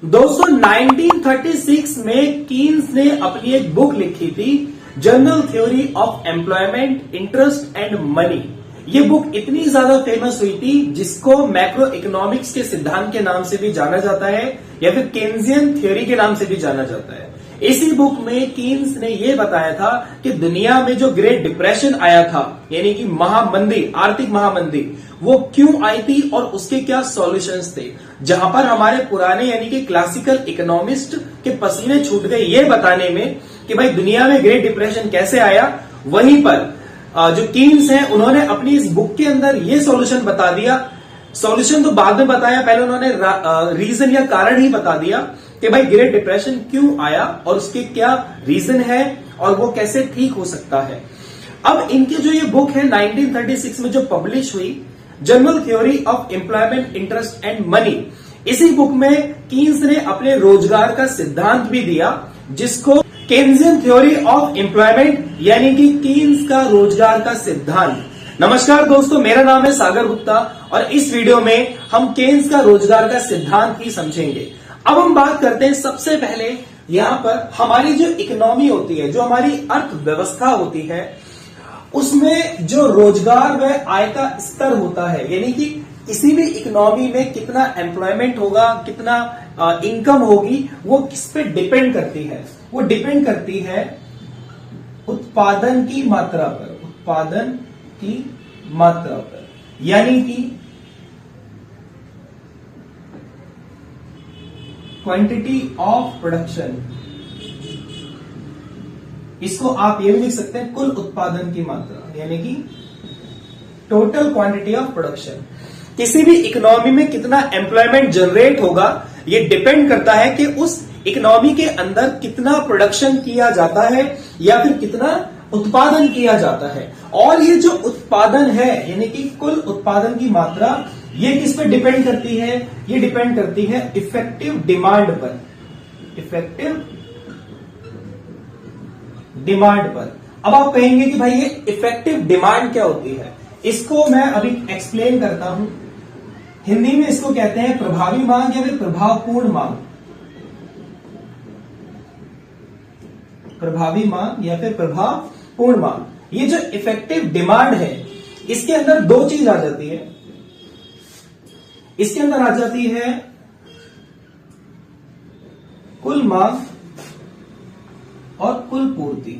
दोस्तों 1936 में कीन्स ने अपनी एक बुक लिखी थी, general theory of employment, interest and money. ये बुक इतनी ज्यादा फेमस हुई थी जिसको मैक्रो इकोनॉमिक्स के सिद्धांत के नाम से भी जाना जाता है या फिर केन्जियन थ्योरी के नाम से भी जाना जाता है। इसी बुक में कीन्स ने यह बताया था कि दुनिया में जो ग्रेट डिप्रेशन आया था, यानी कि महामंदी, आर्थिक महामंदी, वो क्यों आई थी और उसके क्या सॉल्यूशंस थे। जहां पर हमारे पुराने यानी कि क्लासिकल इकोनॉमिस्ट के पसीने छूट गए ये बताने में कि भाई दुनिया में ग्रेट डिप्रेशन कैसे आया, वहीं पर जो कीन्स हैं उन्होंने अपनी इस बुक के अंदर ये सॉल्यूशन बता दिया। सॉल्यूशन तो बाद में बताया, पहले उन्होंने रीजन या कारण ही बता दिया कि भाई ग्रेट डिप्रेशन क्यों आया और उसके क्या रीजन है और वो कैसे ठीक हो सकता है। अब इनकी जो ये बुक है 1936 में जो पब्लिश हुई, general theory of employment, interest and money, इसी बुक में कीन्स ने अपने रोजगार का सिद्धांत भी दिया जिसको केन्जियन थ्योरी ऑफ एम्प्लॉयमेंट यानी कि कीन्स का रोजगार का सिद्धांत। नमस्कार दोस्तों, मेरा नाम है सागर गुप्ता और इस वीडियो में हम केन्स का रोजगार का सिद्धांत ही समझेंगे। अब हम बात करते हैं सबसे पहले यहां पर हमारी जो इकोनॉमी होती है, जो हमारी अर्थव्यवस्था होती है, उसमें जो रोजगार व आय का स्तर होता है, यानी कि किसी भी इकोनॉमी में कितना एम्प्लॉयमेंट होगा, कितना इनकम होगी, वो किस पे डिपेंड करती है। वो डिपेंड करती है उत्पादन की मात्रा पर, उत्पादन की मात्रा पर, यानी कि क्वांटिटी ऑफ प्रोडक्शन। इसको आप ये भी लिख सकते हैं कुल उत्पादन की मात्रा, यानी कि टोटल क्वांटिटी ऑफ प्रोडक्शन। किसी भी इकोनॉमी में कितना एम्प्लॉयमेंट जनरेट होगा ये डिपेंड करता है कि उस इकोनॉमी के अंदर कितना प्रोडक्शन किया जाता है या फिर कितना उत्पादन किया जाता है। और ये जो उत्पादन है यानी कि कुल उत्पादन की मात्रा, ये किस पे डिपेंड करती है? ये डिपेंड करती है इफेक्टिव डिमांड पर, इफेक्टिव डिमांड पर। अब आप कहेंगे कि भाई ये इफेक्टिव डिमांड क्या होती है? इसको मैं अभी एक्सप्लेन करता हूं। हिंदी में इसको कहते हैं प्रभावी मांग या फिर प्रभावपूर्ण मांग। प्रभावी मांग या फिर प्रभावपूर्ण मांग। ये जो इफेक्टिव डिमांड है इसके अंदर दो चीज आ जाती है। इसके अंदर आ जाती है कुल मांग और कुल पूर्ति।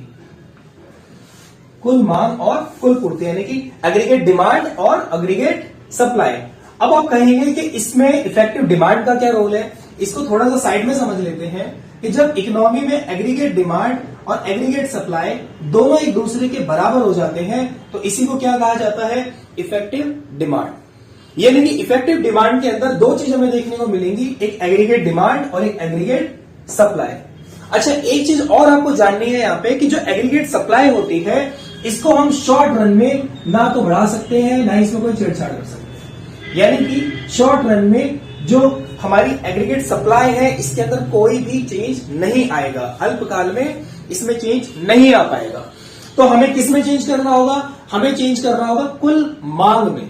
कुल मांग और कुल पूर्ति यानी कि एग्रीगेट डिमांड और एग्रीगेट सप्लाई। अब आप कहेंगे कि इसमें इफेक्टिव डिमांड का क्या रोल है? इसको थोड़ा सा साइड में समझ लेते हैं कि जब इकोनॉमी में एग्रीगेट डिमांड और एग्रीगेट सप्लाई दोनों एक दूसरे के बराबर हो जाते हैं तो इसी को क्या कहा जाता है? Effective demand. यानी कि इफेक्टिव डिमांड के अंदर दो चीज हमें देखने को मिलेंगी, एक एग्रीगेट डिमांड और एक एग्रीगेट सप्लाई। अच्छा, एक चीज और आपको जाननी है यहाँ पे कि जो एग्रीगेट सप्लाई होती है इसको हम शॉर्ट रन में ना तो बढ़ा सकते हैं ना इसमें कोई छेड़छाड़ कर सकते हैं। यानी कि शॉर्ट रन में जो हमारी एग्रीगेट सप्लाई है इसके अंदर कोई भी चेंज नहीं आएगा, अल्पकाल में इसमें चेंज नहीं आ पाएगा। तो हमें किस में चेंज करना होगा? हमें चेंज करना होगा कुल मांग में,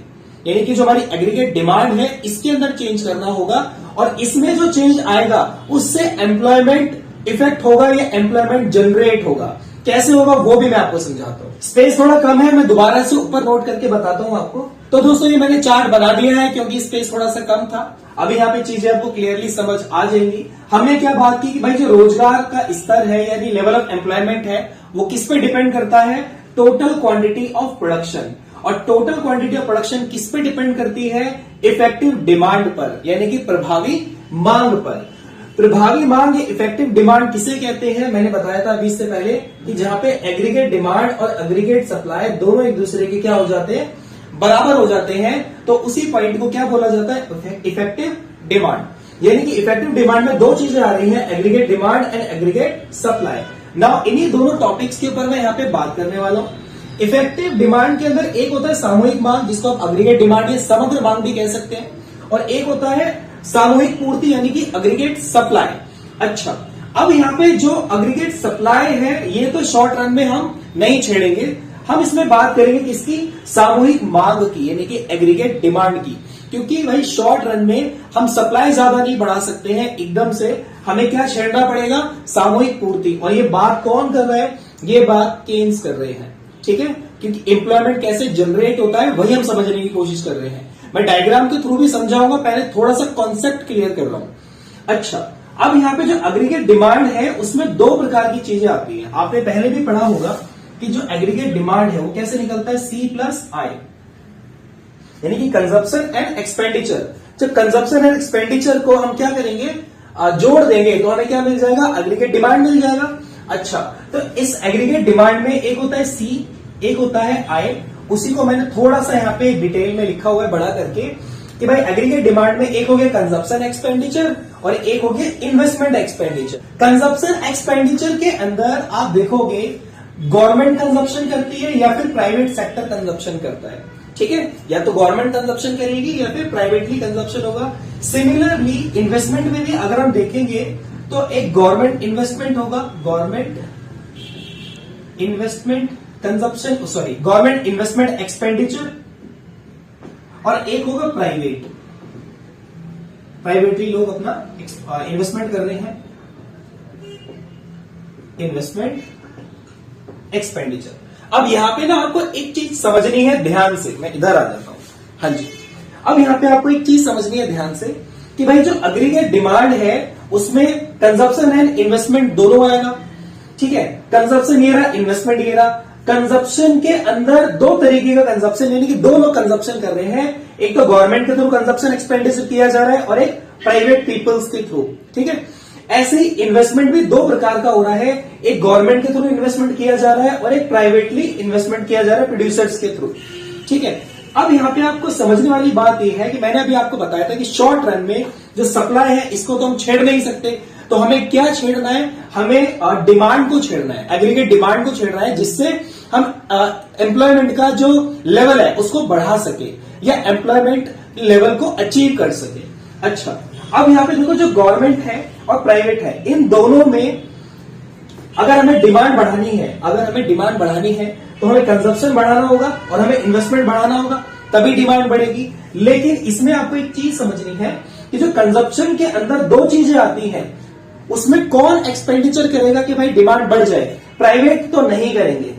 यानी कि जो हमारी एग्रीगेट डिमांड है इसके अंदर चेंज करना होगा और इसमें जो चेंज आएगा उससे एम्प्लॉयमेंट इफेक्ट होगा या एम्प्लॉयमेंट जनरेट होगा। कैसे होगा वो भी मैं आपको समझाता हूं। स्पेस थोड़ा कम है, मैं दोबारा से ऊपर नोट करके बताता हूं आपको। तो दोस्तों ये मैंने चार्ट बना दिया है क्योंकि स्पेस थोड़ा सा कम था। अब यहाँ पे चीजें आपको क्लियरली समझ आ जाएंगी। हमने क्या बात की कि भाई जो रोजगार का स्तर है यानी लेवल ऑफ एम्प्लॉयमेंट है वो किस पे डिपेंड करता है? Total quantity of production. और टोटल क्वांटिटी ऑफ प्रोडक्शन किस पे डिपेंड करती है? इफेक्टिव डिमांड पर, यानी कि प्रभावी मांग पर। प्रभावी मांग या इफेक्टिव डिमांड किसे कहते हैं? मैंने बताया था अभी इससे पहले कि जहां पे एग्रीगेट डिमांड और एग्रीगेट सप्लाई दोनों एक दूसरे के क्या हो जाते हैं? बराबर हो जाते हैं। तो उसी पॉइंट को क्या बोला जाता है? Effective demand. यानी कि इफेक्टिव डिमांड में दो चीजें आ रही हैं, aggregate demand and aggregate supply. Now इन्हीं दोनों टॉपिक्स के ऊपर मैं यहाँ पे बात करने वाला हूं। इफेक्टिव डिमांड के अंदर एक होता है सामूहिक मांग, जिसको आप एग्रीगेट डिमांड या समग्र मांग भी कह सकते हैं, और एक होता है सामूहिक पूर्ति यानी कि एग्रीगेट सप्लाई। अच्छा, अब यहाँ पे जो एग्रीगेट सप्लाई है ये तो शॉर्ट रन में हम नहीं छेड़ेंगे, हम इसमें बात करेंगे किसकी? सामूहिक मांग की, यानी कि एग्रीगेट डिमांड की। क्योंकि भाई शॉर्ट रन में हम सप्लाई ज्यादा नहीं बढ़ा सकते हैं एकदम से, हमें क्या छेड़ना पड़ेगा, सामूहिक पूर्ति। और ये बात कौन कर रहा है, ये बात केन्स कर रहे हैं, ठीक है, क्योंकि एम्प्लॉयमेंट कैसे जनरेट होता है वही हम समझने की कोशिश कर रहे हैं। मैं डायग्राम के थ्रू भी समझाऊंगा, पहले थोड़ा सा कॉन्सेप्ट क्लियर कर रहा हूं। अच्छा, अब यहाँ पे जो एग्रीगेट डिमांड है उसमें दो प्रकार की चीजें आती है। आपने पहले भी पढ़ा होगा कि जो एग्रीगेट डिमांड है वो कैसे निकलता है, C+I, यानी कि कंजप्शन एंड एक्सपेंडिचर। जब कंजप्शन एंड एक्सपेंडिचर को हम क्या करेंगे, जोड़ देंगे तो हमें क्या मिल जाएगा, एग्रीगेट डिमांड मिल जाएगा। अच्छा, तो इस एग्रीगेट डिमांड में एक होता है C, एक होता है I। उसी को मैंने थोड़ा सा यहाँ पे डिटेल में लिखा हुआ है बड़ा करके कि भाई एग्रीगेट डिमांड में एक हो गया कंजप्शन एक्सपेंडिचर और एक हो गया इन्वेस्टमेंट एक्सपेंडिचर। कंजप्शन एक्सपेंडिचर के अंदर आप देखोगे गवर्नमेंट कंजप्शन करती है या फिर प्राइवेट सेक्टर कंजप्शन करता है, ठीक है, या तो गवर्नमेंट कंजप्शन करेगी या फिर प्राइवेटली कंजप्शन होगा। सिमिलरली इन्वेस्टमेंट में भी अगर हम देखेंगे तो एक गवर्नमेंट इन्वेस्टमेंट होगा, government investment consumption, sorry government investment expenditure, और एक होगा प्राइवेटली लोग अपना इन्वेस्टमेंट कर रहे हैं, इन्वेस्टमेंट एक्सपेंडिचर। अब यहां पे ना आपको एक चीज समझनी है ध्यान से, मैं इधर आ जाता हूं, हाँ जी। अब यहां पे आपको एक चीज समझनी है ध्यान से कि भाई जो एग्रीगेट डिमांड है उसमें कंजप्शन एंड इन्वेस्टमेंट दोनों आएगा, ठीक है। कंजप्शन ये रहा, इन्वेस्टमेंट ये रहा। कंजप्शन के अंदर दो तरीके का कंजप्शन, यानी कि दो लोग कंजप्शन कर रहे हैं, एक तो गवर्नमेंट के थ्रू कंजप्शन एक्सपेंडिचर किया जा रहा है और एक प्राइवेट पीपल्स के थ्रू, ठीक है। ऐसे ही इन्वेस्टमेंट भी दो प्रकार का हो रहा है, एक गवर्नमेंट के थ्रू इन्वेस्टमेंट किया जा रहा है और एक प्राइवेटली इन्वेस्टमेंट किया जा रहा है प्रोड्यूसर्स के थ्रू, ठीक है। अब यहाँ पे आपको समझने वाली बात यह है कि मैंने अभी आपको बताया था कि शॉर्ट रन में जो सप्लाई है इसको तो हम छेड़ नहीं सकते, तो हमें क्या छेड़ना है, हमें डिमांड को छेड़ना है, एग्रीगेट डिमांड को छेड़ना है, जिससे हम एम्प्लॉयमेंट का जो लेवल है उसको बढ़ा सके या एम्प्लॉयमेंट लेवल को अचीव कर सके। अच्छा, अब यहां पे देखो जो गवर्नमेंट है और प्राइवेट है, इन दोनों में अगर हमें डिमांड बढ़ानी है तो हमें कंजप्शन बढ़ाना होगा और हमें इन्वेस्टमेंट बढ़ाना होगा, तभी डिमांड बढ़ेगी। लेकिन इसमें आपको एक चीज समझनी है कि जो कंजप्शन के अंदर दो चीजें आती हैं, उसमें कौन एक्सपेंडिचर करेगा कि भाई डिमांड बढ़ जाए, प्राइवेट तो नहीं करेंगे,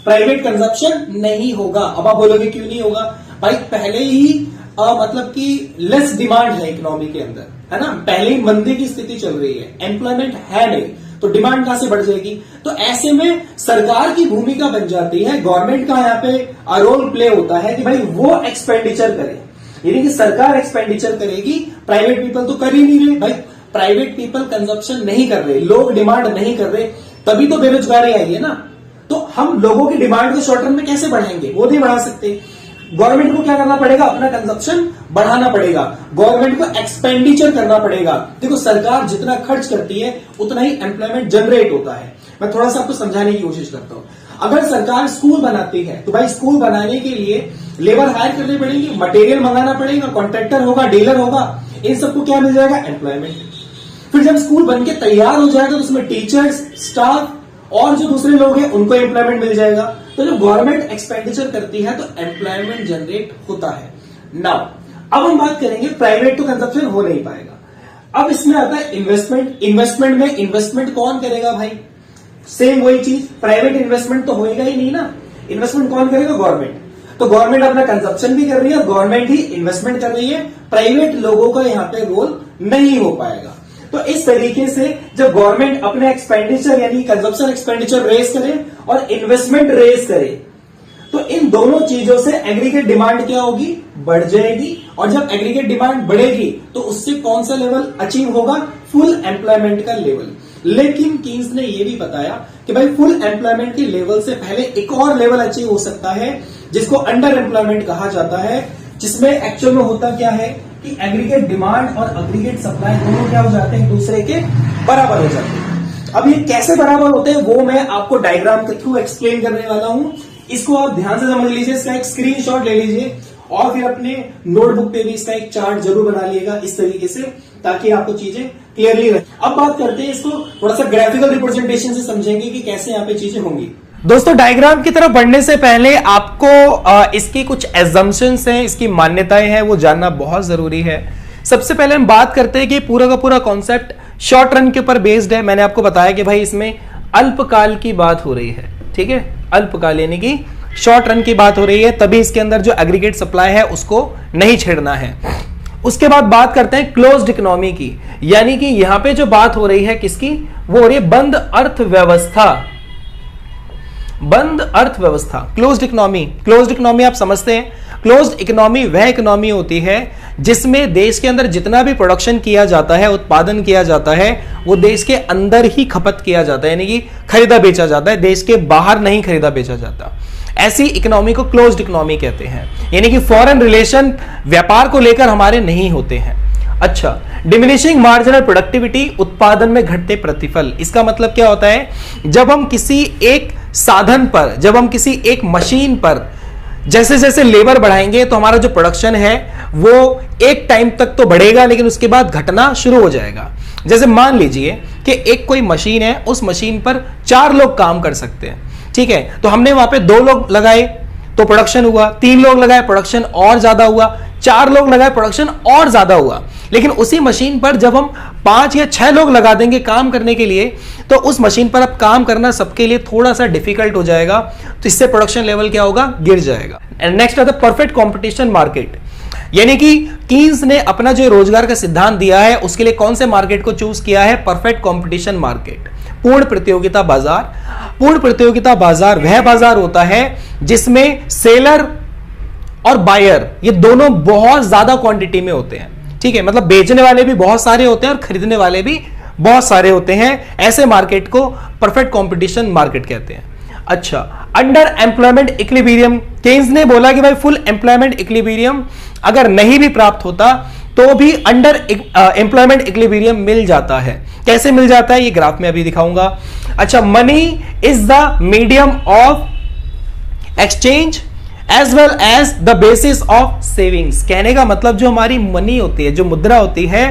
प्राइवेट कंजप्शन नहीं होगा। अब आप बोलोगे क्यों नहीं होगा, भाई पहले ही मतलब कि लेस डिमांड है इकोनॉमी के अंदर, है ना, पहले ही मंदी की स्थिति चल रही है, एम्प्लॉयमेंट है नहीं, तो डिमांड कहां से बढ़ जाएगी। तो ऐसे में सरकार की भूमिका बन जाती है, गवर्नमेंट का यहाँ पे रोल प्ले होता है कि भाई वो एक्सपेंडिचर करे, यानी कि सरकार एक्सपेंडिचर करेगी, प्राइवेट पीपल तो कर ही नहीं रहे। भाई प्राइवेट पीपल कंजप्शन नहीं कर रहे, लोग डिमांड नहीं कर रहे, तभी तो बेरोजगारी आई है ना। तो हम लोगों की डिमांड को शॉर्ट टर्म में कैसे बढ़ाएंगे, वो नहीं बढ़ा सकते। गवर्नमेंट को क्या करना पड़ेगा, अपना कंजप्शन बढ़ाना पड़ेगा, गवर्नमेंट को एक्सपेंडिचर करना पड़ेगा। देखो सरकार जितना खर्च करती है उतना ही एम्प्लॉयमेंट जनरेट होता है। मैं थोड़ा सा आपको समझाने की कोशिश करता हूं। अगर सरकार स्कूल बनाती है तो भाई स्कूल बनाने के लिए लेबर हायर करनी पड़ेगी, मटेरियल मंगाना पड़ेगा, कॉन्ट्रैक्टर होगा, डीलर होगा, इन सबको क्या मिल जाएगा, एम्प्लॉयमेंट। फिर जब स्कूल बनके तैयार हो जाएगा तो उसमें टीचर्स, स्टाफ और जो दूसरे लोग हैं उनको एम्प्लॉयमेंट मिल जाएगा। तो जब गवर्नमेंट एक्सपेंडिचर करती है तो एम्प्लॉयमेंट जनरेट होता है। नाउ अब हम बात करेंगे प्राइवेट तो कंजप्शन हो नहीं पाएगा। अब इसमें आता है इन्वेस्टमेंट। इन्वेस्टमेंट में इन्वेस्टमेंट कौन करेगा भाई, सेम वही चीज, प्राइवेट इन्वेस्टमेंट तो होएगा ही नहीं ना, इन्वेस्टमेंट कौन करेगा, गवर्नमेंट। तो गवर्नमेंट अपना कंजप्शन भी कर रही है और गवर्नमेंट ही इन्वेस्टमेंट कर रही है, प्राइवेट लोगों का यहां पे रोल नहीं हो पाएगा। तो इस तरीके से जब गवर्नमेंट अपने एक्सपेंडिचर यानी कंजप्शन एक्सपेंडिचर रेज करे और इन्वेस्टमेंट रेज करे तो इन दोनों चीजों से एग्रीगेट डिमांड क्या होगी, बढ़ जाएगी। और जब एग्रीगेट डिमांड बढ़ेगी तो उससे कौन सा लेवल अचीव होगा, फुल एम्प्लॉयमेंट का लेवल। लेकिन कीन्स ने यह भी बताया कि भाई फुल एम्प्लॉयमेंट के लेवल से पहले एक और लेवल अचीव हो सकता है जिसको अंडर एम्प्लॉयमेंट कहा जाता है, जिसमें एक्चुअल में होता क्या है कि एग्रीगेट डिमांड और एग्रीगेट सप्लाई दोनों क्या हो जाते हैं, एक दूसरे के बराबर हो जाते हैं। अब ये कैसे बराबर होते हैं वो मैं आपको डायग्राम के थ्रू एक्सप्लेन करने वाला हूं। इसको आप ध्यान से समझ लीजिए, इसका एक स्क्रीनशॉट ले लीजिए और फिर अपने नोटबुक पे भी इसका एक चार्ट जरूर बना लिएगा इस तरीके से, ताकि आपको चीजें क्लियरली रहे। अब बात करते हैं इसको थोड़ा सा ग्राफिकल रिप्रेजेंटेशन से समझेंगे कि कैसे यहाँ पे चीजें होंगी। दोस्तों डायग्राम की तरफ बढ़ने से पहले आपको इसकी कुछ एजम्पशंस हैं, इसकी मान्यताएं हैं, वो जानना बहुत जरूरी है। सबसे पहले हम बात करते हैं कि पूरा का पूरा कॉन्सेप्ट शॉर्ट रन के ऊपर बेस्ड है। मैंने आपको बताया कि भाई इसमें अल्पकाल की बात हो रही है, ठीक है, अल्पकाल यानी कि शॉर्ट रन की बात हो रही है, तभी इसके अंदर जो एग्रीगेट सप्लाई है उसको नहीं छेड़ना है। उसके बाद बात करते हैं क्लोज्ड इकोनॉमी की, यानी कि यहां पे जो बात हो रही है किसकी, वो हो रही है बंद अर्थव्यवस्था, बंद अर्थव्यवस्था। क्लोज्ड इकोनॉमी, क्लोज्ड इकोनॉमी आप समझते हैं, क्लोज्ड इकोनॉमी वह इकोनॉमी होती है जिसमें देश के अंदर जितना भी प्रोडक्शन किया जाता है, उत्पादन किया जाता है, वो देश के अंदर ही खपत किया जाता है, यानी कि खरीदा बेचा जाता है, देश के बाहर नहीं खरीदा बेचा जाता। ऐसी इकोनॉमी को क्लोज्ड इकोनॉमी कहते हैं, यानी कि फॉरेन रिलेशन व्यापार को लेकर हमारे नहीं होते हैं। अच्छा, डिमिनिशिंग मार्जिनल प्रोडक्टिविटी, उत्पादन में घटते प्रतिफल। इसका मतलब क्या होता है, जब हम किसी एक साधन पर, जब हम किसी एक मशीन पर जैसे जैसे लेबर बढ़ाएंगे तो हमारा जो प्रोडक्शन है वो एक टाइम तक तो बढ़ेगा, लेकिन उसके बाद घटना शुरू हो जाएगा। जैसे मान लीजिए कि एक कोई मशीन है, उस मशीन पर 4 लोग काम कर सकते हैं, ठीक है, तो हमने वहां पे 2 लोग लगाए तो प्रोडक्शन हुआ, 3 लोग लगाए प्रोडक्शन और ज्यादा हुआ, 4 लोग लगाए प्रोडक्शन और ज्यादा हुआ। लेकिन उसी मशीन पर जब हम 5 या 6 लोग लगा देंगे काम करने के लिए, तो उस मशीन पर अब काम करना सबके लिए थोड़ा सा डिफिकल्ट हो जाएगा, तो इससे प्रोडक्शन लेवल क्या होगा, गिर जाएगा। एंड नेक्स्ट आता है परफेक्ट कंपटीशन मार्केट, यानी कि कीन्स ने अपना जो रोजगार का सिद्धांत दिया है उसके लिए कौन से मार्केट को चूज किया है, परफेक्ट कंपटीशन मार्केट, पूर्ण प्रतियोगिता बाजार। पूर्ण प्रतियोगिता बाजार वह बाजार होता है जिसमें सेलर और बायर ये दोनों बहुत ज्यादा क्वांटिटी में होते हैं, ठीक है, मतलब बेचने वाले भी बहुत सारे होते हैं और खरीदने वाले भी बहुत सारे होते हैं। ऐसे मार्केट को परफेक्ट कंपटीशन मार्केट कहते हैं। अच्छा, अंडर एम्प्लॉयमेंट इक्विलिब्रियम, केन्स ने बोला कि भाई फुल एम्प्लॉयमेंट इक्विलिब्रियम अगर नहीं भी प्राप्त होता तो भी अंडर एम्प्लॉयमेंट इक्विलिब्रियम मिल जाता है। कैसे मिल जाता है, ये ग्राफ में अभी दिखाऊंगा। अच्छा, money is the medium of exchange as well as the basis of savings. कहने का मतलब जो हमारी मनी होती है, जो मुद्रा होती है,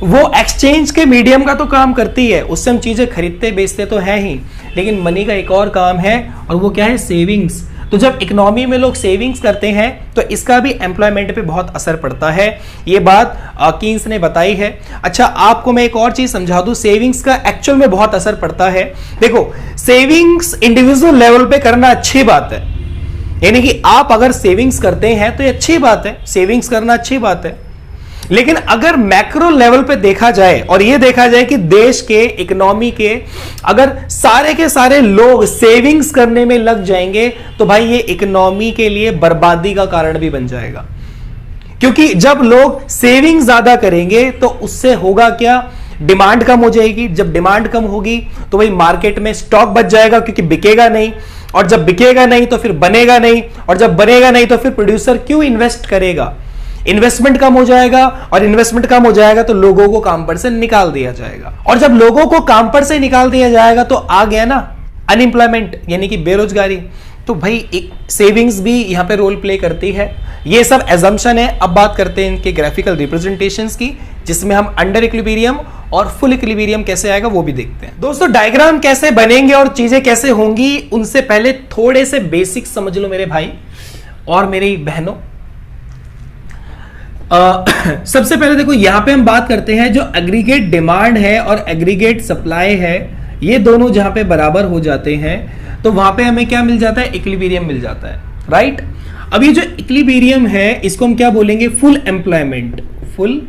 वो एक्सचेंज के मीडियम का तो काम करती है, उससे हम चीजें खरीदते बेचते तो है ही, लेकिन मनी का एक और काम है और वो क्या है, सेविंग्स। तो जब इकोनॉमी में लोग सेविंग्स करते हैं तो इसका भी एम्प्लॉयमेंट पे बहुत असर पड़ता है, ये बात कीन्स ने बताई है। अच्छा, आपको मैं एक और चीज समझा दूं, सेविंग्स का एक्चुअल में बहुत असर पड़ता है। देखो, सेविंग्स इंडिविजुअल लेवल पे करना अच्छी बात है, यानी कि आप अगर सेविंग्स करते हैं तो ये अच्छी बात है, सेविंग्स करना अच्छी बात है। लेकिन अगर मैक्रो लेवल पे देखा जाए और ये देखा जाए कि देश के इकोनॉमी के अगर सारे के सारे लोग सेविंग्स करने में लग जाएंगे तो भाई ये इकोनॉमी के लिए बर्बादी का कारण भी बन जाएगा। क्योंकि जब लोग सेविंग ज्यादा करेंगे तो उससे होगा क्या, डिमांड कम हो जाएगी। जब डिमांड कम होगी तो भाई मार्केट में स्टॉक बच जाएगा, क्योंकि बिकेगा नहीं, और जब बिकेगा नहीं तो फिर बनेगा नहीं, और जब बनेगा नहीं तो फिर प्रोड्यूसर क्यों इन्वेस्ट करेगा, इन्वेस्टमेंट कम हो जाएगा, और इन्वेस्टमेंट कम हो जाएगा तो लोगों को काम पर से निकाल दिया जाएगा, और जब लोगों को काम पर से निकाल दिया जाएगा तो आ गया ना अनएम्प्लॉयमेंट, यानी कि बेरोजगारी। तो भाई एक सेविंग्स भी यहां पे रोल प्ले करती है। ये सब एजम्पशन है। अब बात करते हैं इनके ग्राफिकल रिप्रेजेंटेशंस की, जिसमें हम अंडर इक्विलिब्रियम और फुल इक्विलिब्रियम कैसे आएगा वो भी देखते हैं। दोस्तों, डायग्राम कैसे बनेंगे और चीजें कैसे होंगी, उनसे पहले थोड़े से बेसिक्स समझ लो मेरे भाई और मेरी बहनों। सबसे पहले देखो, यहां पे हम बात करते हैं जो एग्रीगेट डिमांड है और एग्रीगेट सप्लाई है, ये दोनों जहां पे बराबर हो जाते हैं तो वहां पे हमें क्या मिल जाता है, इक्विलिब्रियम मिल जाता है, राइट। अब ये जो इक्विलिब्रियम है इसको हम क्या बोलेंगे, फुल एम्प्लॉयमेंट, फुल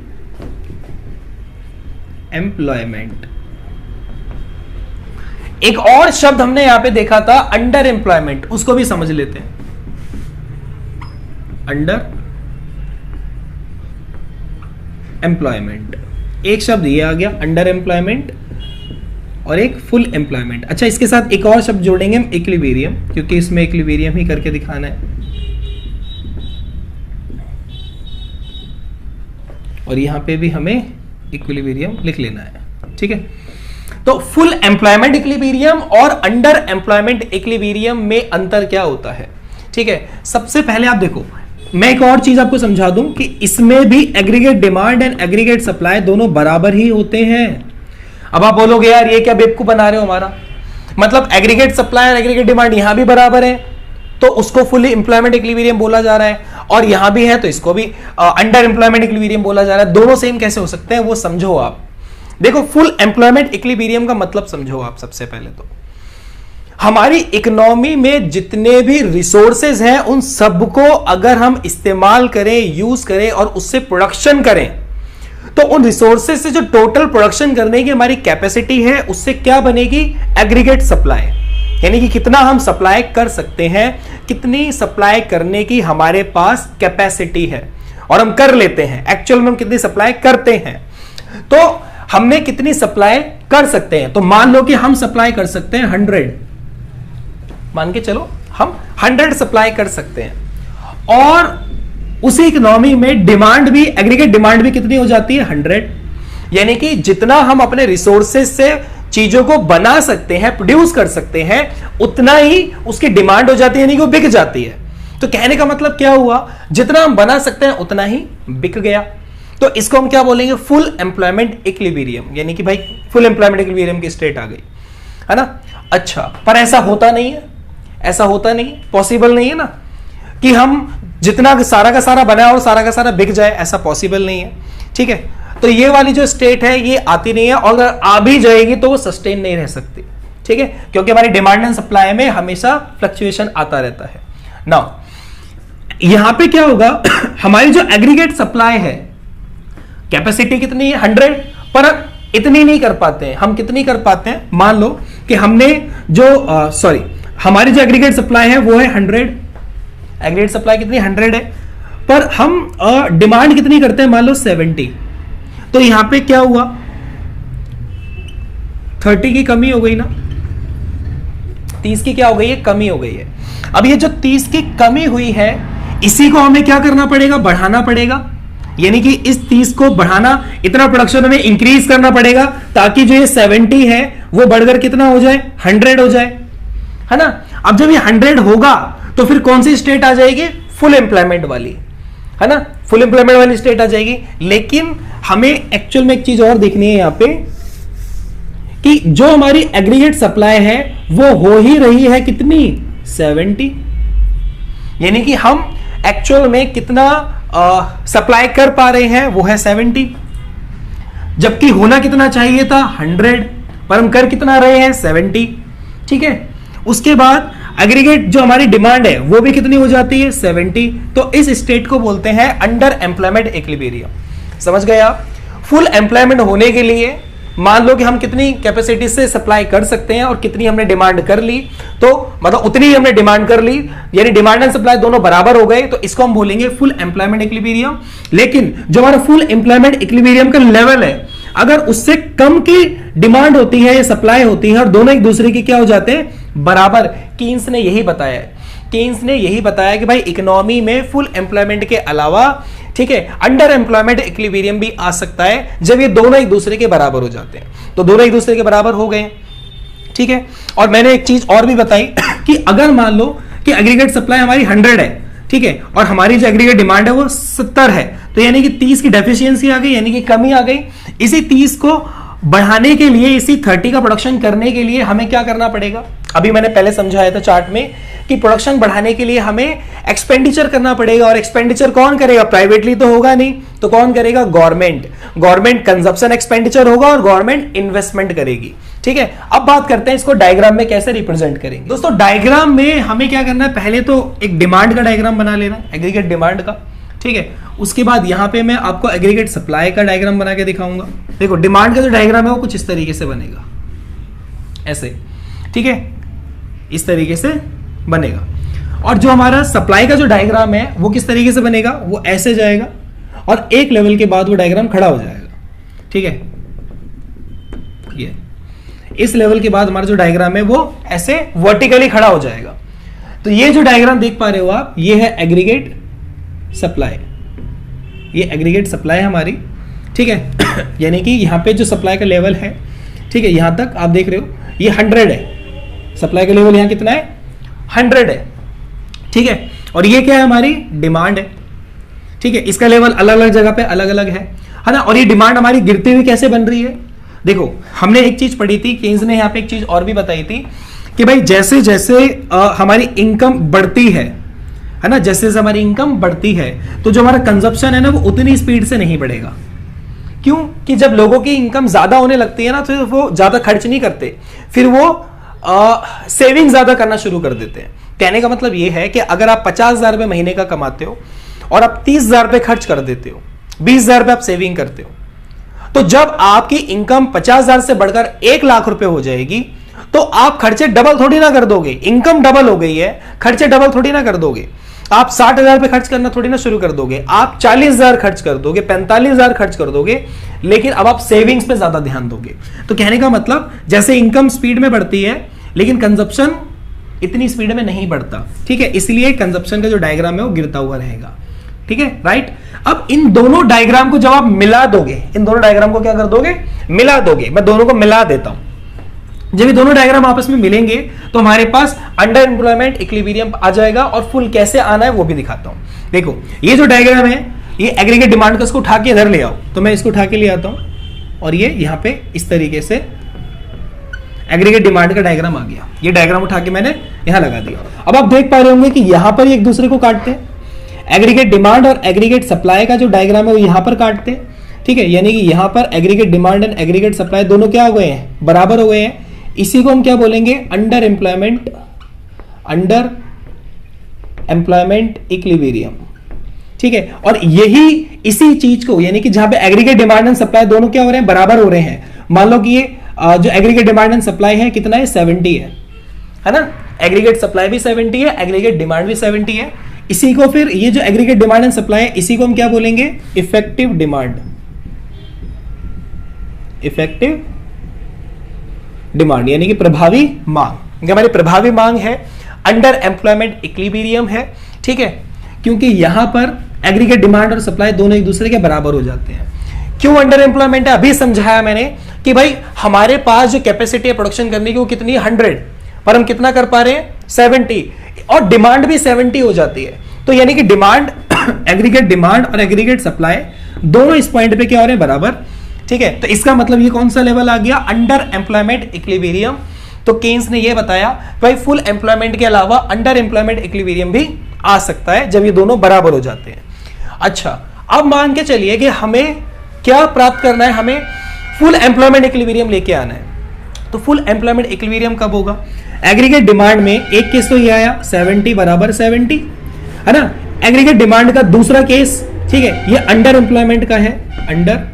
एम्प्लॉयमेंट। एक और शब्द हमने यहां पे देखा था अंडर एम्प्लॉयमेंट, उसको भी समझ लेते हैं। अंडर एम्प्लॉयमेंट, एक शब्द ये आ गया अंडर एम्प्लॉयमेंट और एक फुल एम्प्लॉयमेंट। अच्छा, इसके साथ एक और शब्द जोड़ेंगे हम, इक्विलिब्रियम, क्योंकि इसमें इक्विलिब्रियम ही करके दिखाना है, और यहां पे भी हमें इक्विलिब्रियम लिख लेना है, ठीक है। तो फुल एम्प्लॉयमेंट इक्विलिब्रियम और अंडर एम्प्लॉयमेंट इक्विलिब्रियम में अंतर क्या होता है, ठीक है। सबसे पहले आप देखो, मैं एक और चीज आपको समझा दूं कि इसमें भी aggregate demand and aggregate supply दोनों बराबर ही होते हैं। अब आप बोलोगे यार ये क्या बेवकूफ बना रहे हो हमारा, मतलब एग्रीगेट सप्लाई और एग्रीगेट डिमांड यहां भी बराबर है, तो उसको फुली एम्प्लॉयमेंट इक्विलिब्रियम बोला जा रहा है, और यहां भी है तो इसको भी अंडर एम्प्लॉयमेंट इक्विलिब्रियम बोला जा रहा है। दोनों सेम कैसे हो सकते हैं वो समझो आप। देखो, फुल एम्प्लॉयमेंट इक्विलिब्रियम का मतलब समझो आप। सबसे पहले तो हमारी इकोनॉमी में जितने भी रिसोर्सेज हैं उन सबको अगर हम इस्तेमाल करें, यूज करें और उससे प्रोडक्शन करें, तो उन रिसोर्सेज से जो टोटल प्रोडक्शन करने की हमारी कैपेसिटी है उससे क्या बनेगी? Aggregate supply. यानी कि कितना हम सप्लाई कर सकते हैं, कितनी सप्लाई करने की हमारे पास कैपेसिटी है, और हम कर लेते हैं। एक्चुअल में हम कितनी सप्लाई करते हैं, तो हमने कितनी सप्लाई कर सकते हैं। तो मान लो कि हम सप्लाई कर सकते हैं 100, मान के चलो हम 100 सप्लाई कर सकते हैं, और उसी इकोनॉमी में डिमांड भी, एग्रीगेट डिमांड भी कितनी हो जाती है? 100। यानी कि जितना हम अपने रिसोर्सेज से चीजों को बना सकते हैं, प्रोड्यूस कर सकते हैं, उतना ही उसकी डिमांड हो जाती है, यानी कि वो बिक जाती है। तो कहने का मतलब क्या हुआ? जितना हम बना सकते हैं उतना ही बिक गया। तो इसको हम क्या बोलेंगे? Full employment equilibrium. यानी कि भाई फुल एम्प्लॉयमेंट इक्विलिब्रियम की स्टेट आ गई, है ना। अच्छा, पर ऐसा होता नहीं है, ऐसा होता नहीं, पॉसिबल नहीं है ना कि हम जितना सारा का सारा बनाए और सारा का सारा बिक जाए, ऐसा पॉसिबल नहीं है। ठीक है, तो ये वाली जो स्टेट है ये आती नहीं है, और अगर आ भी जाएगी तो वो सस्टेन नहीं रह सकती। ठीक है, क्योंकि हमारी डिमांड एंड सप्लाई में हमेशा फ्लक्चुएशन आता रहता है। नाउ यहां पे क्या होगा? हमारी जो एग्रीगेट सप्लाई है, कैपेसिटी कितनी है? 100, पर इतनी नहीं कर पाते हैं हम। कितनी कर पाते हैं? मान लो कि हमने जो हमारी जो एग्रीगेट सप्लाई है वो है 100, एग्रीगेट सप्लाई कितनी? 100 है, पर हम डिमांड कितनी करते हैं? मान लो 70। तो यहां पे क्या हुआ? 30 की कमी हो गई ना, 30 की क्या हो गई है? कमी हो गई है। अब ये जो 30 की कमी हुई है, इसी को हमें क्या करना पड़ेगा? बढ़ाना पड़ेगा। यानी कि इस 30 को बढ़ाना, इतना प्रोडक्शन हमें इंक्रीज करना पड़ेगा, ताकि जो ये 70 है वो बढ़कर कितना हो जाए? 100 हो जाए, है ना। अब जब ये 100 होगा तो फिर कौन सी स्टेट आ जाएगी? फुल एम्प्लॉयमेंट वाली, है ना। फुल एम्प्लॉयमेंट वाली स्टेट आ जाएगी। लेकिन हमें एक्चुअल में एक चीज और देखनी है यहां पे, कि जो हमारी एग्रीगेट सप्लाई है वो हो ही रही है कितनी? 70। यानी कि हम एक्चुअल में कितना सप्लाई कर पा रहे हैं? वो है 70, जबकि होना कितना चाहिए था? 100, पर हम कर कितना रहे हैं? 70। ठीक है, उसके बाद एग्रीगेट जो हमारी डिमांड है वो भी कितनी हो जाती है? 70। तो इस स्टेट को बोलते हैं अंडर एम्प्लॉयमेंट इक्विलिब्रियम। समझ गए आप? फुल एम्प्लॉयमेंट होने के लिए मान लो कि हम कितनी कैपेसिटी से सप्लाई कर सकते हैं और कितनी हमने डिमांड कर ली, तो मतलब उतनी ही हमने डिमांड कर ली, यानी डिमांड एंड सप्लाई दोनों बराबर हो गए, तो इसको हम बोलेंगे फुल एम्प्लॉयमेंट इक्विलिब्रियम। लेकिन जो हमारा फुल एम्प्लॉयमेंट इक्विलिब्रियम का लेवल है, अगर उससे कम की डिमांड होती है या सप्लाई होती है और दोनों एक दूसरे की क्या हो जाते हैं? बराबर। कीन्स ने यही बताया है, कीन्स ने यही बताया कि भाई इकोनॉमी में फुल एम्प्लॉयमेंट के अलावा, ठीक है, अंडर एम्प्लॉयमेंट इक्विलिब्रियम भी आ सकता है जब ये दोनों एक दूसरे के बराबर हो जाते हैं। तो दोनों एक दूसरे के बराबर हो गए, ठीक है। और मैंने एक चीज और भी बताई कि अगर मान लो कि एग्रीगेट सप्लाई हमारी 100 है, ठीक है, और हमारी जो एग्रीगेट डिमांड है वो 70 है, तो यानी कि 30 की डेफिशिएंसी आ गई, यानी कि कमी आ गई। इसी 30 को बढ़ाने के लिए, इसी 30 का प्रोडक्शन करने के लिए हमें क्या करना पड़ेगा? अभी मैंने पहले समझाया था चार्ट में कि प्रोडक्शन बढ़ाने के लिए हमें एक्सपेंडिचर करना पड़ेगा, और एक्सपेंडिचर कौन करेगा? प्राइवेटली तो होगा नहीं, तो कौन करेगा? गवर्नमेंट। गवर्नमेंट कंजप्शन एक्सपेंडिचर होगा और गवर्नमेंट इन्वेस्टमेंट करेगी, ठीक है। अब बात करते हैं इसको डायग्राम में कैसे रिप्रेजेंट करेंगे। दोस्तों डायग्राम में हमें क्या करना है? पहले तो एक डिमांड का डायग्राम बना लेना, एग्रीगेट डिमांड का, ठीक है। उसके बाद यहां पे मैं आपको एग्रीगेट सप्लाई का डायग्राम बना के दिखाऊंगा। देखो डिमांड का जो डायग्राम है वो कुछ इस तरीके से बनेगा, ऐसे, ठीक है, इस तरीके से बनेगा। और जो हमारा सप्लाई का जो डायग्राम है वो किस तरीके से बनेगा? वो ऐसे जाएगा और एक लेवल के बाद वो डायग्राम खड़ा हो जाएगा, ठीक है। ये इस लेवल के बाद हमारा जो डायग्राम है वो ऐसे वर्टिकली खड़ा हो जाएगा। तो ये जो डायग्राम देख पा रहे हो आप, ये है एग्रीगेट सप्लाई, ये एग्रीगेट सप्लाई है हमारी, ठीक है। यानी कि यहां पे जो सप्लाई का लेवल है, ठीक है, यहां तक आप देख रहे हो ये 100 है, सप्लाई का लेवल यहां कितना है? 100 है, ठीक है। और ये क्या है? हमारी डिमांड है, ठीक है। इसका लेवल अलग अलग जगह पे अलग अलग है ना। और ये डिमांड हमारी गिरती हुई कैसे बन रही है? देखो हमने एक चीज पढ़ी थी, केन्स ने यहां पे एक चीज और भी बताई थी कि भाई जैसे जैसे हमारी इनकम बढ़ती है ना, जैसे जैसे हमारी इनकम बढ़ती है तो जो हमारा कंजप्शन है ना वो उतनी स्पीड से नहीं बढ़ेगा। क्यों? कि जब लोगों की इनकम ज्यादा होने लगती है ना तो वो ज्यादा खर्च नहीं करते, फिर वो सेविंग ज्यादा करना शुरू कर देते हैं। कहने का मतलब ये है कि अगर आप 50,000 रुपए महीने का कमाते हो और आप 30,000 रुपए खर्च कर देते हो, 20,000 रुपए आप सेविंग करते हो, तो जब आपकी इनकम 50,000 से बढ़कर 1,00,000 रुपए हो जाएगी तो आप खर्चे डबल थोड़ी ना कर दोगे। इनकम डबल हो गई है, खर्चे डबल थोड़ी ना कर दोगे। आप 60,000 रुपए खर्च करना थोड़ी ना शुरू कर दोगे, आप 40,000 खर्च कर दोगे, 45,000 खर्च कर दोगे, लेकिन अब आप सेविंग्स पे ज्यादा ध्यान दोगे। तो कहने का मतलब जैसे इनकम स्पीड में बढ़ती है लेकिन कंजप्शन इतनी स्पीड में नहीं बढ़ता, ठीक है, इसलिए कंजप्शन का जो डायग्राम है वो गिरता हुआ रहेगा, ठीक है, राइट। अब इन दोनों डायग्राम को जब आप मिला दोगे, इन दोनों डायग्राम को क्या कर दोगे, मिला दोगे। मैं दोनों को मिला देता हूं। जब ये दोनों डायग्राम आपस में मिलेंगे तो हमारे पास अंडर एम्प्लॉयमेंट इक्विलिब्रियम आ जाएगा, और फुल कैसे आना है वो भी दिखाता हूं। देखो ये जो डायग्राम है ये एग्रीगेट डिमांड का, इसको उठा के इधर ले आओ, तो मैं इसको उठा के ले आता हूं और ये यहां पे इस तरीके से एग्रीगेट डिमांड का डायग्राम आ गया। ये डायग्राम उठा के मैंने यहां लगा दिया। अब आप देख पा रहे होंगे कि यहां पर एक दूसरे को काटते हैं। एग्रीगेट डिमांड और एग्रीगेट सप्लाई का जो डायग्राम है वो यहां पर काटते हैं, ठीक है, यानी कि यहां पर aggregate demand and aggregate supply दोनों क्या हो गए हैं, बराबर हो गए हैं। इसी को हम क्या बोलेंगे, अंडर एम्प्लॉयमेंट इक्विलिब्रियम, ठीक है। और यही इसी चीज को, यानी कि जहां पे एग्रीगेट डिमांड एंड सप्लाई दोनों क्या हो रहे हैं, बराबर हो रहे हैं। मान लो कि ये जो एग्रीगेट डिमांड एंड सप्लाई है कितना है, 70 है ना। एग्रीगेट सप्लाई भी 70 है, एग्रीगेट डिमांड भी 70 है। इसी को फिर ये जो एग्रीगेट डिमांड एंड सप्लाई है इसी को हम क्या बोलेंगे, इफेक्टिव डिमांड, इफेक्टिव डिमांड यानी कि प्रभावी मांग। हमारी प्रभावी मांग है, अंडर एम्प्लॉयमेंट इक्विलिब्रियम है, ठीक है, क्योंकि यहां पर एग्रीगेट डिमांड और सप्लाई दोनों एक दूसरे के बराबर हो जाते हैं। क्यों अंडर एम्प्लॉयमेंट है, अभी समझाया मैंने कि भाई हमारे पास जो कैपेसिटी है प्रोडक्शन करने की वो कितनी है, 100, पर हम कितना कर पा रहे हैं, 70, और डिमांड भी 70 हो जाती है। तो यानी कि डिमांड एग्रीगेट डिमांड और एग्रीगेट सप्लाई दोनों इस पॉइंट पे क्या हो रहे हैं, बराबर, ठीक है। तो इसका मतलब ये कौन सा लेवल आ गया, अंडर एम्प्लॉयमेंट इक्विलिब्रियम। तो केन्स ने ये बताया भाई फुल एम्प्लॉयमेंट के अलावा अंडर एम्प्लॉयमेंट इक्विलिब्रियम भी आ सकता है जब ये दोनों बराबर हो जाते हैं। अच्छा, अब मान के चलिए कि हमें क्या प्राप्त करना है, हमें फुल एम्प्लॉयमेंट इक्विलिब्रियम लेके आना है। तो फुल एम्प्लॉयमेंट इक्विलिब्रियम कब होगा, एग्रीगेट डिमांड में एक केस तो ये आया 70 बराबर 70, है ना। एग्रीगेट डिमांड का दूसरा केस, ठीक है, ये अंडर एम्प्लॉयमेंट का है, अंडर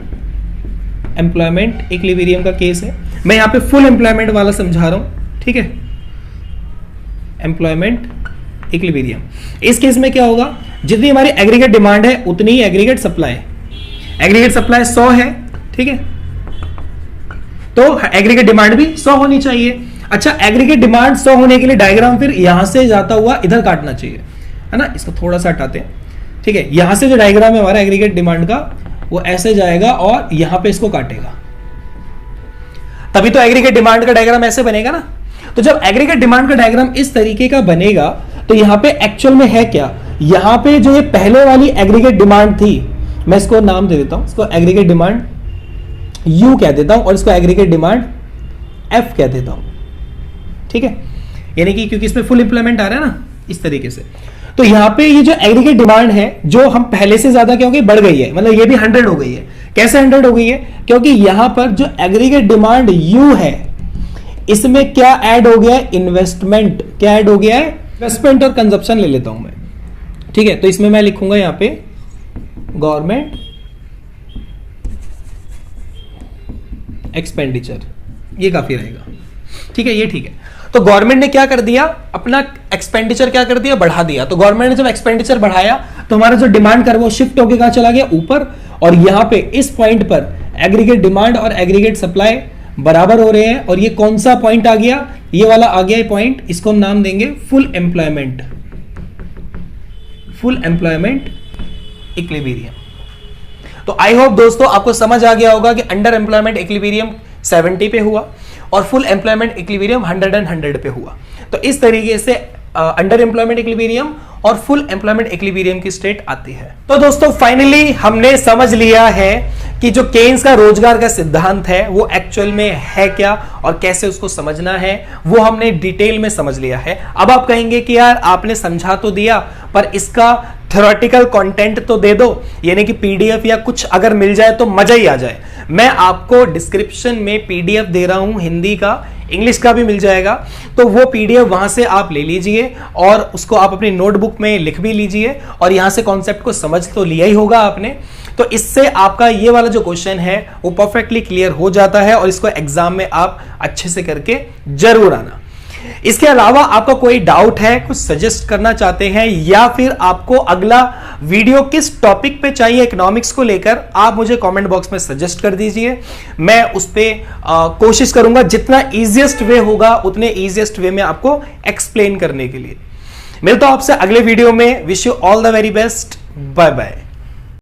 एम्प्लॉयमेंट इक्विलिब्रियम का केस है। मैं यहां पे फुल एम्प्लॉयमेंट वाला समझा रहा हूं, ठीक है, एम्प्लॉयमेंट इक्विलिब्रियम। इस केस में क्या होगा, जितनी हमारी एग्रीगेट डिमांड है उतनी ही एग्रीगेट सप्लाई, एग्रीगेट सप्लाई 100 है, ठीक है, तो एग्रीगेट डिमांड भी 100 होनी चाहिए। अच्छा, एग्रीगेट डिमांड 100 होने के लिए डायग्राम फिर यहां से जाता हुआ इधर काटना चाहिए, है ना। इसको थोड़ा सा हटाते हैं, ठीक है, यहां से जो डायग्राम है हमारा एग्रीगेट डिमांड का वो ऐसे जाएगा और यहां पे इसको काटेगा, तभी तो एग्रीगेट डिमांड का डायग्राम ऐसे बनेगा ना। तो जब एग्रीगेट डिमांड का डायग्राम इस तरीके का बनेगा तो यहां पे एक्चुअल में है क्या, यहां पे जो ये पहले वाली एग्रीगेट डिमांड थी, मैं इसको नाम दे देता हूं, इसको एग्रीगेट डिमांड U कह देता हूं और इसको एग्रीगेट डिमांड F कह देता हूं, ठीक है, यानी कि क्योंकि इसमें फुल इंप्लीमेंट आ रहा है ना इस तरीके से। तो यहां पे ये जो एग्रीगेट डिमांड है जो हम पहले से ज्यादा क्या हो गई, बढ़ गई है, मतलब ये भी 100 हो गई है। कैसे 100 हो गई है, क्योंकि यहां पर जो एग्रीगेट डिमांड U है इसमें क्या ऐड हो गया है, इन्वेस्टमेंट, क्या ऐड हो गया है, इन्वेस्टमेंट और कंजप्शन ले लेता हूं मैं, ठीक है। तो इसमें मैं लिखूंगा यहां पे गवर्नमेंट एक्सपेंडिचर, ये काफी रहेगा, ठीक है, ये ठीक है। तो गवर्नमेंट ने क्या कर दिया, अपना एक्सपेंडिचर क्या कर दिया, बढ़ा दिया। तो गवर्नमेंट ने जब एक्सपेंडिचर बढ़ाया तो हमारा जो डिमांड कर वो शिफ्ट होकर कहां चला गया, ऊपर, और यहां पे इस पॉइंट पर एग्रीगेट डिमांड और एग्रीगेट सप्लाई बराबर हो रहे हैं। और ये कौन सा पॉइंट आ गया, ये वाला आ गया, ये पॉइंट, इसको हम नाम देंगे full employment, full employment equilibrium. तो आई होप दोस्तों आपको समझ आ गया होगा कि अंडर एम्प्लॉयमेंट इक्विलिब्रियम 70 पे हुआ और फुल एम्प्लॉयमेंट इक्विलिब्रियम 100 पे हुआ। तो इस तरीके से अंडर एम्प्लॉयमेंट इक्विलिब्रियम और फुल एम्प्लॉयमेंट इक्विलिब्रियम की स्टेट आती है। तो दोस्तों फाइनली हमने समझ लिया है कि जो केन्स का रोजगार का सिद्धांत है वो एक्चुअल में है क्या और कैसे उसको समझना है, वो हमने डिटेल में समझ लिया है। अब आप कहेंगे कि यार आपने समझा तो दिया पर इसका थ्योरेटिकल कंटेंट तो दे दो, यानी कि पीडीएफ या कुछ अगर मिल जाए तो मजा ही आ जाए। मैं आपको डिस्क्रिप्शन में पीडीएफ दे रहा हूं, हिंदी का, इंग्लिश का भी मिल जाएगा, तो वो पीडीएफ वहां से आप ले लीजिए और उसको आप अपनी नोटबुक में लिख भी लीजिए और यहां से कॉन्सेप्ट को समझ तो लिया ही होगा आपने। तो इससे आपका ये वाला जो क्वेश्चन है वो परफेक्टली क्लियर हो जाता है और इसको एग्जाम में आप अच्छे से करके जरूर आना। इसके अलावा आपका कोई डाउट है, कुछ सजेस्ट करना चाहते हैं या फिर आपको अगला वीडियो किस टॉपिक पे चाहिए इकोनॉमिक्स को लेकर, आप मुझे कमेंट बॉक्स में सजेस्ट कर दीजिए। मैं उस पे कोशिश करूंगा जितना इजीएस्ट वे होगा उतने इजीएस्ट वे में आपको एक्सप्लेन करने के लिए। मिलता हूं आपसे अगले वीडियो में। Wish you all the very best. Bye bye.